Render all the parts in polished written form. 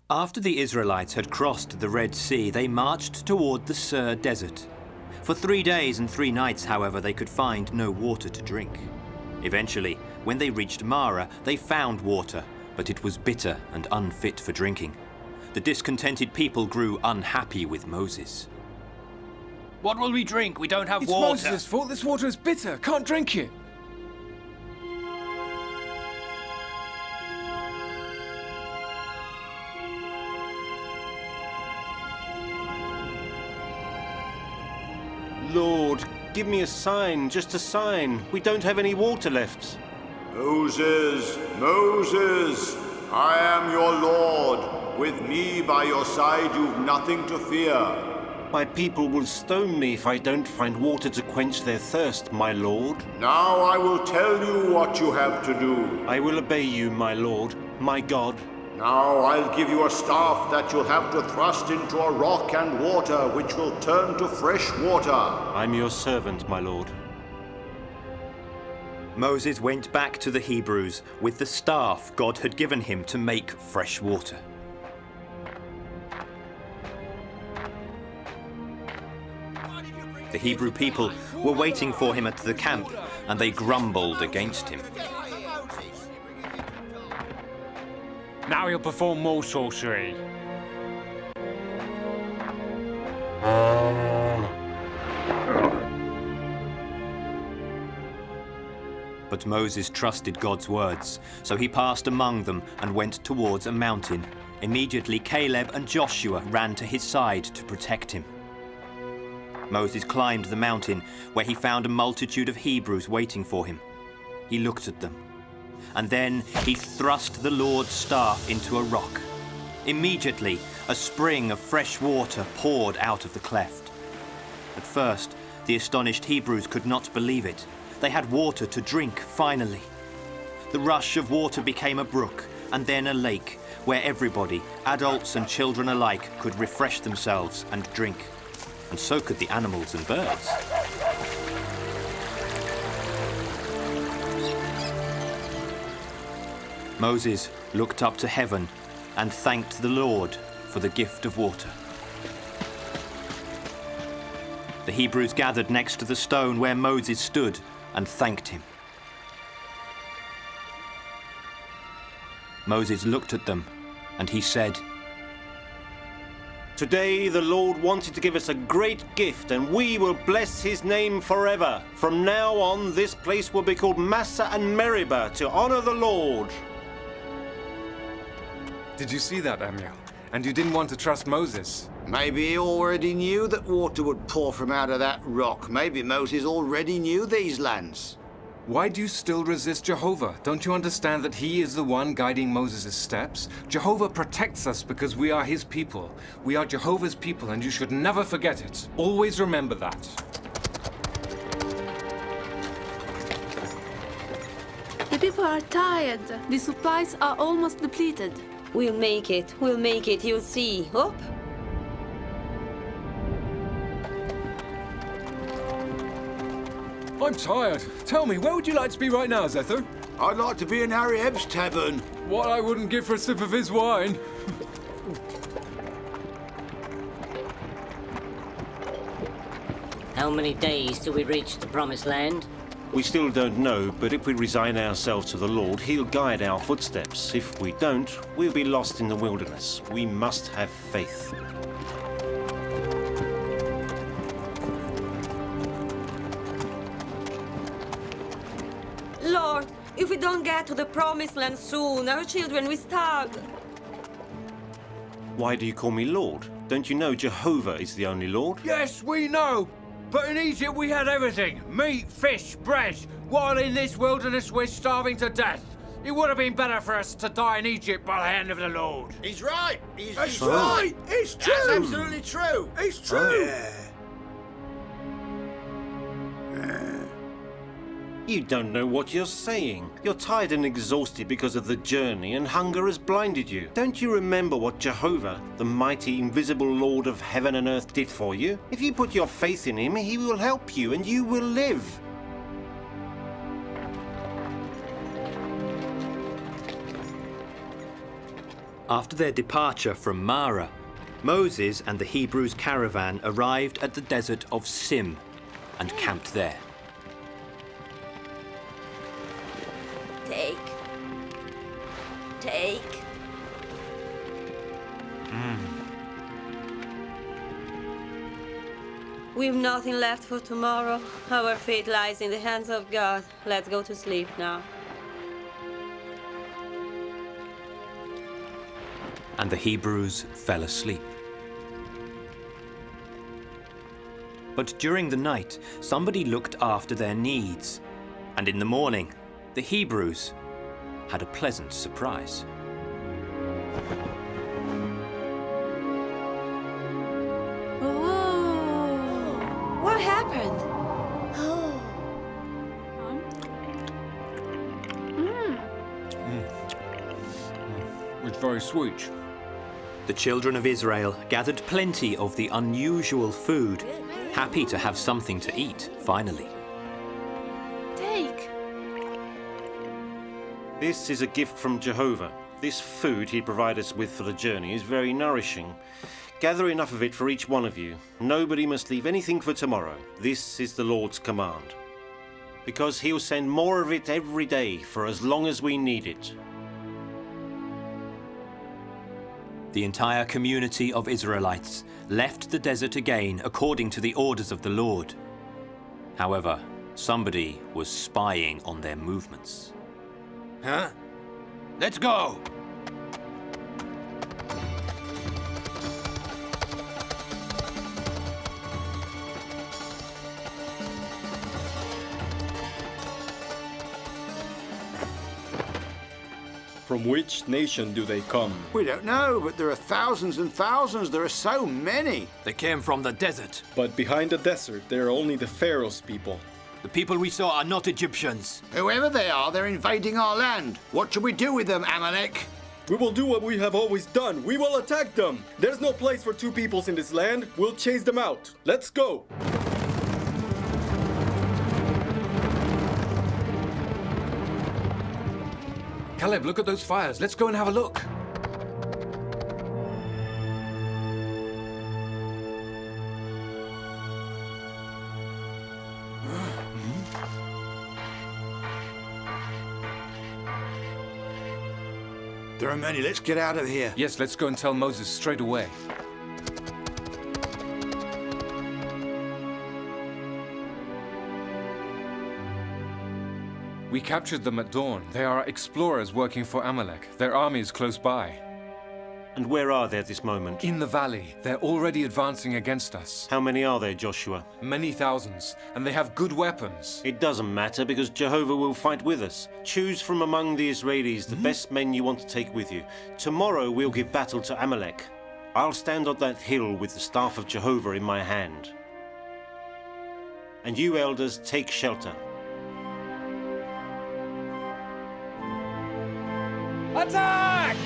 After the Israelites had crossed the Red Sea, they marched toward the Sur Desert. For 3 days and 3 nights, however, they could find no water to drink. Eventually, when they reached Marah, they found water, but it was bitter and unfit for drinking. The discontented people grew unhappy with Moses. "What will we drink? We don't have water." It's Moses' fault. This water is bitter. Can't drink it. Lord, give me a sign, just a sign. We don't have any water left. Moses, Moses, I am your Lord. With me by your side, you've nothing to fear. My people will stone me if I don't find water to quench their thirst, my lord. Now I will tell you what you have to do. I will obey you, my lord, my God. Now I'll give you a staff that you'll have to thrust into a rock and water, which will turn to fresh water. I'm your servant, my lord. Moses went back to the Hebrews with the staff God had given him to make fresh water. The Hebrew people were waiting for him at the camp, and they grumbled against him. Now he'll perform more sorcery. But Moses trusted God's words, so he passed among them and went towards a mountain. Immediately Caleb and Joshua ran to his side to protect him. Moses climbed the mountain, where he found a multitude of Hebrews waiting for him. He looked at them, and then he thrust the Lord's staff into a rock. Immediately, a spring of fresh water poured out of the cleft. At first, the astonished Hebrews could not believe it. They had water to drink, finally. The rush of water became a brook, and then a lake, where everybody, adults and children alike, could refresh themselves and drink. And so could the animals and birds. Moses looked up to heaven and thanked the Lord for the gift of water. The Hebrews gathered next to the stone where Moses stood and thanked him. Moses looked at them, and he said, Today the Lord wanted to give us a great gift, and we will bless his name forever. From now on, this place will be called Massah and Meribah to honor the Lord. Did you see that, Amiel? And you didn't want to trust Moses. Maybe he already knew that water would pour from out of that rock. Maybe Moses already knew these lands. Why do you still resist Jehovah? Don't you understand that he is the one guiding Moses' steps? Jehovah protects us because we are his people. We are Jehovah's people, and you should never forget it. Always remember that. The people are tired. The supplies are almost depleted. We'll make it, you'll see. Up! I'm tired. Tell me, where would you like to be right now, Zether? I'd like to be in Harry Ebb's tavern. What I wouldn't give for a sip of his wine. How many days till we reach the Promised Land? We still don't know, but if we resign ourselves to the Lord, he'll guide our footsteps. If we don't, we'll be lost in the wilderness. We must have faith. Lord, if we don't get to the Promised Land soon, our children will starve. Why do you call me Lord? Don't you know Jehovah is the only Lord? Yes, we know. But in Egypt we had everything. Meat, fish, bread. While in this wilderness we're starving to death. It would have been better for us to die in Egypt by the hand of the Lord. He's right. He's right. It's true. That's absolutely true. It's true. You don't know what you're saying. You're tired and exhausted because of the journey, and hunger has blinded you. Don't you remember what Jehovah, the mighty, invisible Lord of heaven and earth, did for you? If you put your faith in him, he will help you, and you will live. After their departure from Mara, Moses and the Hebrews' caravan arrived at the desert of Sim and camped there. Take. We've nothing left for tomorrow. Our fate lies in the hands of God. Let's go to sleep now. And the Hebrews fell asleep. But during the night, somebody looked after their needs. And in the morning, the Hebrews had a pleasant surprise. What happened? It's very sweet. The children of Israel gathered plenty of the unusual food, happy to have something to eat, finally. Take. This is a gift from Jehovah. This food he provided us with for the journey is very nourishing. Gather enough of it for each one of you. Nobody must leave anything for tomorrow. This is the Lord's command. Because he'll send more of it every day for as long as we need it. The entire community of Israelites left the desert again according to the orders of the Lord. However, somebody was spying on their movements. Huh? Let's go! From which nation do they come? We don't know, but there are thousands and thousands. There are so many. They came from the desert. But behind the desert, there are only the Pharaoh's people. The people we saw are not Egyptians. Whoever they are, they're invading our land. What should we do with them, Amalek? We will do what we have always done. We will attack them. There's no place for two peoples in this land. We'll chase them out. Let's go. Caleb, look at those fires. Let's go and have a look. There are many. Let's get out of here. Yes, let's go and tell Moses straight away. We captured them at dawn. They are explorers working for Amalek. Their army is close by. And where are they at this moment? In the valley. They're already advancing against us. How many are there, Joshua? Many thousands. And they have good weapons. It doesn't matter because Jehovah will fight with us. Choose from among the Israelis the best men you want to take with you. Tomorrow we'll give battle to Amalek. I'll stand on that hill with the staff of Jehovah in my hand. And you elders, take shelter. Attack!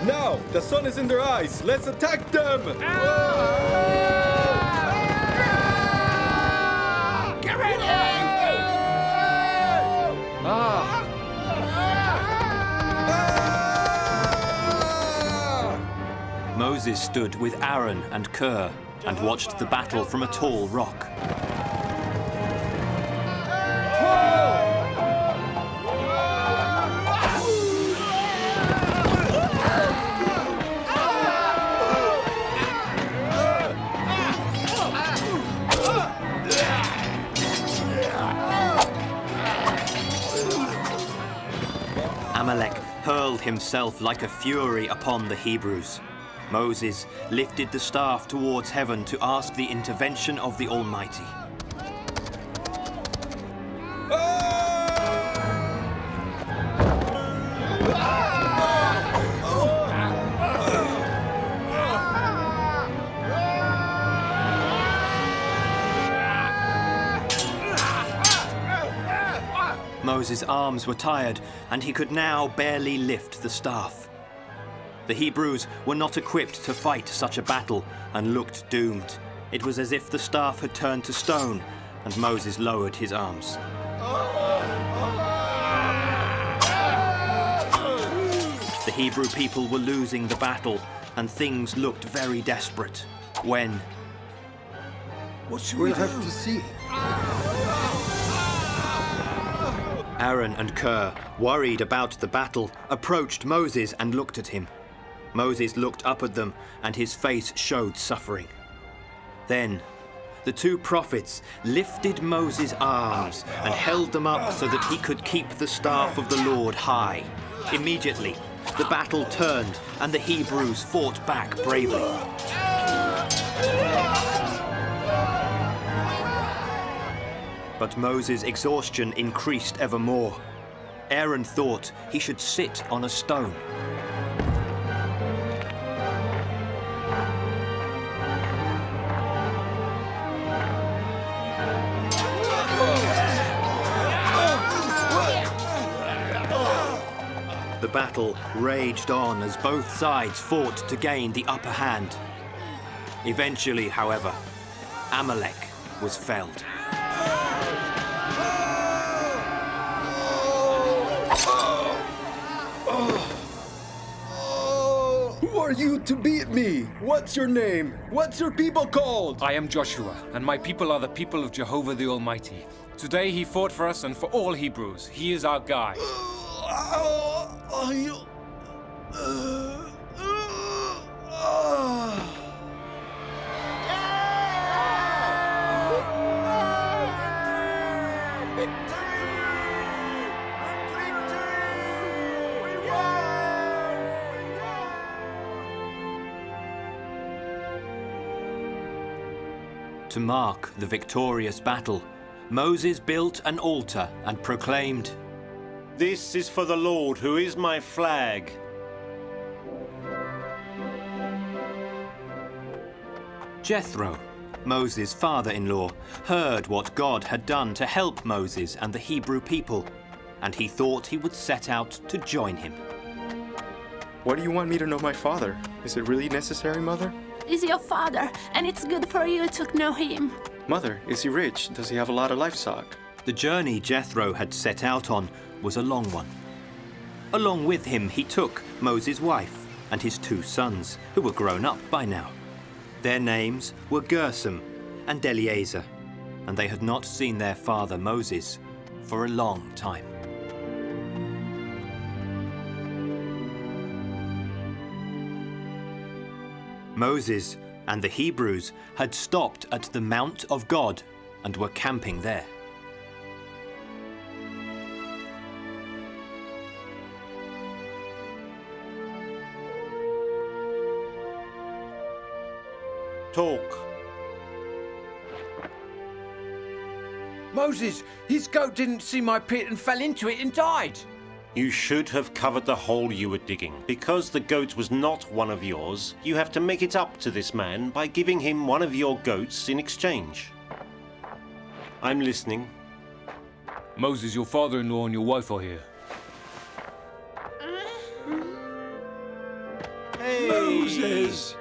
Now, the sun is in their eyes. Let's attack them. Get ready! Moses stood with Aaron and Hur and watched the battle from a tall rock. Amalek hurled himself like a fury upon the Hebrews. Moses lifted the staff towards heaven to ask the intervention of the Almighty. Moses' arms were tired, and he could now barely lift the staff. The Hebrews were not equipped to fight such a battle and looked doomed. It was as if the staff had turned to stone, and Moses lowered his arms. The Hebrew people were losing the battle, and things looked very desperate, when... What should we have to see? Aaron and Ker, worried about the battle, approached Moses and looked at him. Moses looked up at them, and his face showed suffering. Then, the two prophets lifted Moses' arms and held them up so that he could keep the staff of the Lord high. Immediately, the battle turned, and the Hebrews fought back bravely. But Moses' exhaustion increased ever more. Aaron thought he should sit on a stone. The battle raged on as both sides fought to gain the upper hand. Eventually, however, Amalek was felled. Who are you to beat me? What's your name? What's your people called? I am Joshua, and my people are the people of Jehovah the Almighty. Today he fought for us and for all Hebrews. He is our guide. To mark the victorious battle, Moses built an altar and proclaimed, This is for the Lord, who is my flag. Jethro, Moses' father-in-law, heard what God had done to help Moses and the Hebrew people, and he thought he would set out to join him. Why do you want me to know my father? Is it really necessary, Mother? He's your father, and it's good for you to know him. Mother, is he rich? Does he have a lot of livestock? The journey Jethro had set out on was a long one. Along with him, he took Moses' wife and his 2 sons, who were grown up by now. Their names were Gershom and Eleazar, and they had not seen their father Moses for a long time. Moses and the Hebrews had stopped at the Mount of God and were camping there. Talk. Moses, his goat didn't see my pit and fell into it and died. You should have covered the hole you were digging. Because the goat was not one of yours, you have to make it up to this man by giving him one of your goats in exchange. I'm listening. Moses, your father-in-law and your wife are here. Hey! Moses!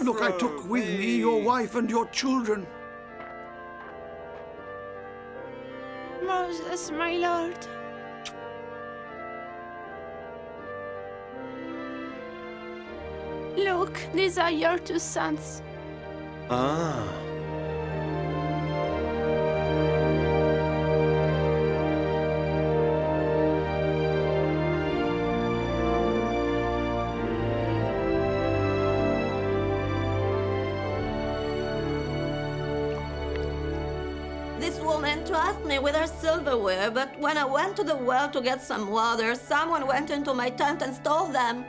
Look, I took with me your wife and your children. Moses, my lord. Look, these are your 2 sons. Ah. This woman trusted me with her silverware, but when I went to the well to get some water, someone went into my tent and stole them.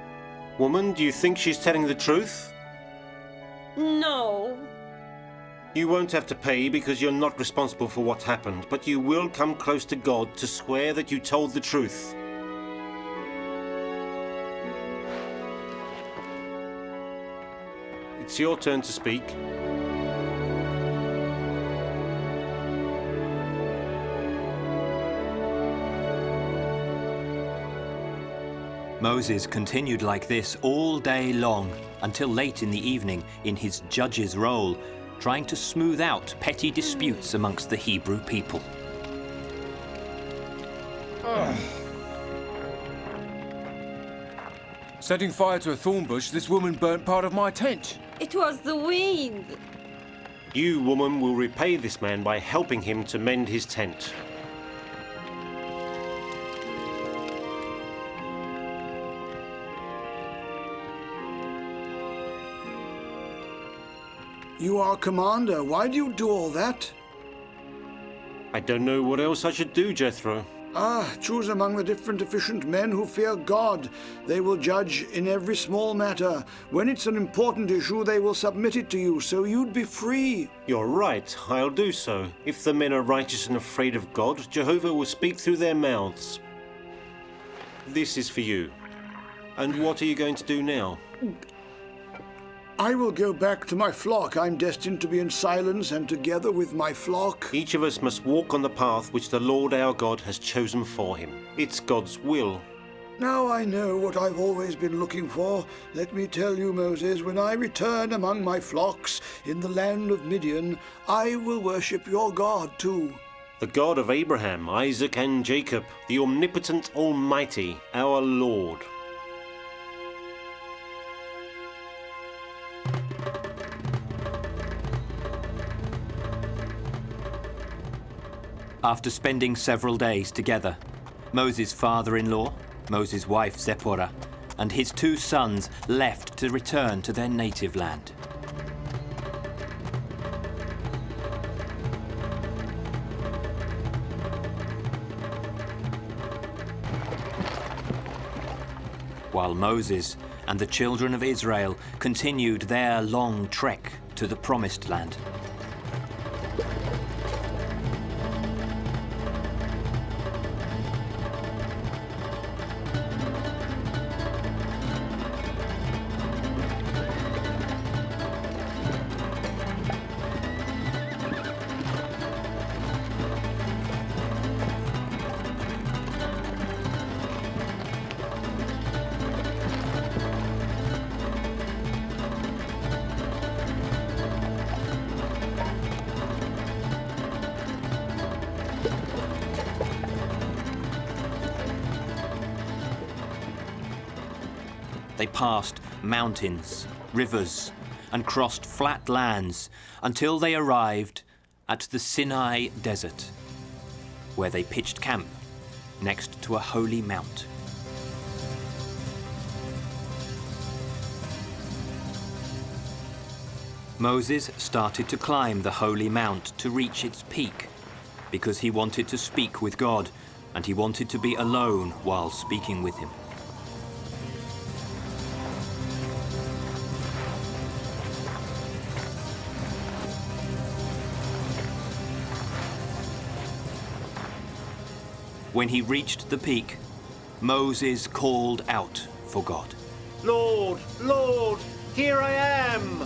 Woman, do you think she's telling the truth? No. You won't have to pay because you're not responsible for what happened, but you will come close to God to swear that you told the truth. It's your turn to speak. Moses continued like this all day long, until late in the evening in his judge's role, trying to smooth out petty disputes amongst the Hebrew people. Setting fire to a thorn bush, this woman burnt part of my tent. It was the wind. You, woman, will repay this man by helping him to mend his tent. You are commander. Why do you do all that? I don't know what else I should do, Jethro. Choose among the different efficient men who fear God. They will judge in every small matter. When it's an important issue, they will submit it to you, so you'd be free. You're right, I'll do so. If the men are righteous and afraid of God, Jehovah will speak through their mouths. This is for you. And what are you going to do now? I will go back to my flock. I'm destined to be in silence and together with my flock. Each of us must walk on the path which the Lord our God has chosen for him. It's God's will. Now I know what I've always been looking for. Let me tell you, Moses, when I return among my flocks in the land of Midian, I will worship your God too. The God of Abraham, Isaac, and Jacob, the omnipotent Almighty, our Lord. After spending several days together, Moses' father-in-law, Moses' wife Zipporah, and his 2 sons left to return to their native land. While Moses and the children of Israel continued their long trek to the Promised Land. They passed mountains, rivers, and crossed flat lands until they arrived at the Sinai Desert, where they pitched camp next to a holy mount. Moses started to climb the holy mount to reach its peak because he wanted to speak with God and he wanted to be alone while speaking with him. When he reached the peak, Moses called out for God. Lord, Lord, here I am!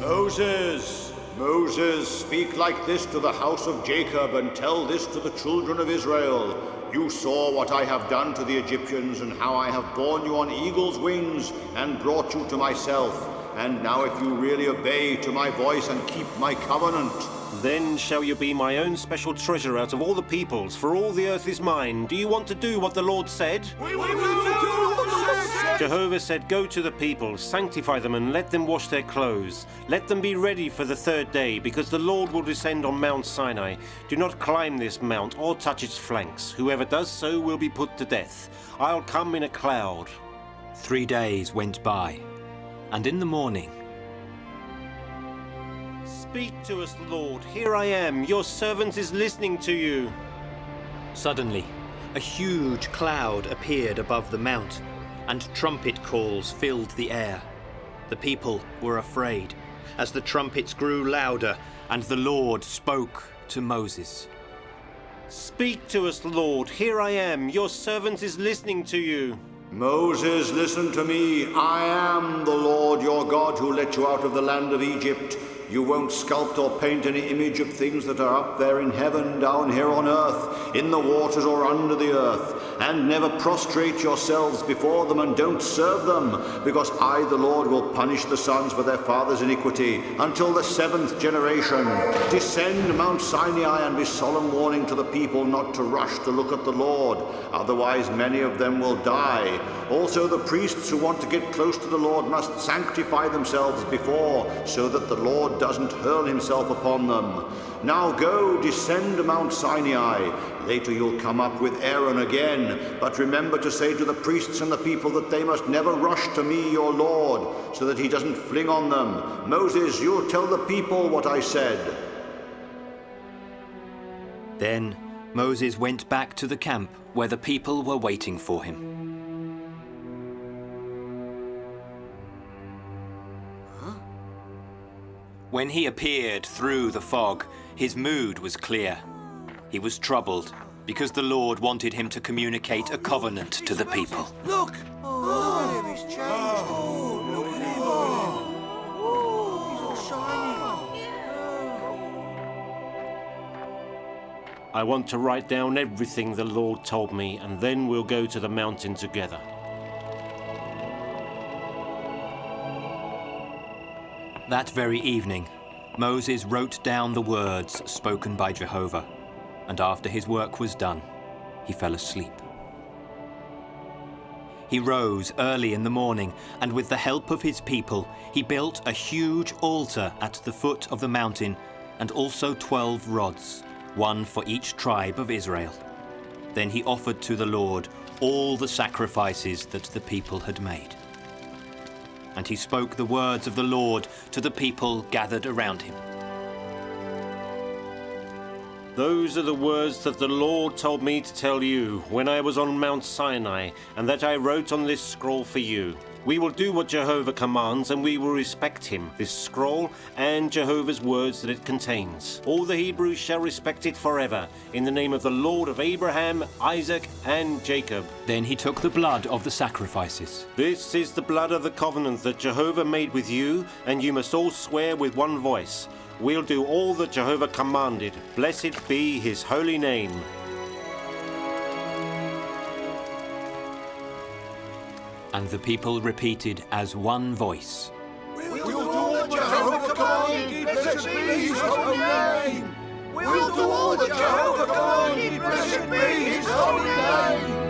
Moses, Moses, speak like this to the house of Jacob and tell this to the children of Israel. You saw what I have done to the Egyptians and how I have borne you on eagle's wings and brought you to myself. And now if you really obey to my voice and keep my covenant, then shall you be my own special treasure out of all the peoples, for all the earth is mine. Do you want to do what the Lord said? We will do what the Lord said! Jehovah said, go to the people, sanctify them, and let them wash their clothes. Let them be ready for the 3rd day, because the Lord will descend on Mount Sinai. Do not climb this mount or touch its flanks. Whoever does so will be put to death. I'll come in a cloud. 3 days went by, and in the morning, Speak to us, Lord. Here I am. Your servant is listening to you. Suddenly, a huge cloud appeared above the mount, and trumpet calls filled the air. The people were afraid, as the trumpets grew louder, and the Lord spoke to Moses. Speak to us, Lord. Here I am. Your servant is listening to you. Moses, listen to me. I am the Lord your God who let you out of the land of Egypt. You won't sculpt or paint any image of things that are up there in heaven, down here on earth, in the waters or under the earth. And never prostrate yourselves before them and don't serve them, because I, the Lord, will punish the sons for their father's iniquity until the 7th generation. Descend Mount Sinai and be solemn warning to the people not to rush to look at the Lord, otherwise many of them will die. Also the priests who want to get close to the Lord must sanctify themselves before, so that the Lord doesn't hurl himself upon them. Now go, descend Mount Sinai. Later you'll come up with Aaron again, but remember to say to the priests and the people that they must never rush to me, your Lord, so that he doesn't fling on them. Moses, you'll tell the people what I said. Then Moses went back to the camp where the people were waiting for him. When he appeared through the fog, his mood was clear. He was troubled because the Lord wanted him to communicate a covenant to the people. Look! Oh, he's changed. Oh, look at him. Oh, he's all shiny. I want to write down everything the Lord told me, and then we'll go to the mountain together. That very evening, Moses wrote down the words spoken by Jehovah, and after his work was done, he fell asleep. He rose early in the morning, and with the help of his people, he built a huge altar at the foot of the mountain, and also 12 rods, one for each tribe of Israel. Then he offered to the Lord all the sacrifices that the people had made. And he spoke the words of the Lord to the people gathered around him. Those are the words that the Lord told me to tell you when I was on Mount Sinai, and that I wrote on this scroll for you. We will do what Jehovah commands, and we will respect him, this scroll, and Jehovah's words that it contains. All the Hebrews shall respect it forever, in the name of the Lord of Abraham, Isaac, and Jacob. Then he took the blood of the sacrifices. This is the blood of the covenant that Jehovah made with you, and you must all swear with one voice. We'll do all that Jehovah commanded. Blessed be his holy name. And the people repeated as one voice. We'll do all Jehovah commanded. Blessed be his holy name. We'll do all that Jehovah commanded. Blessed be his holy name.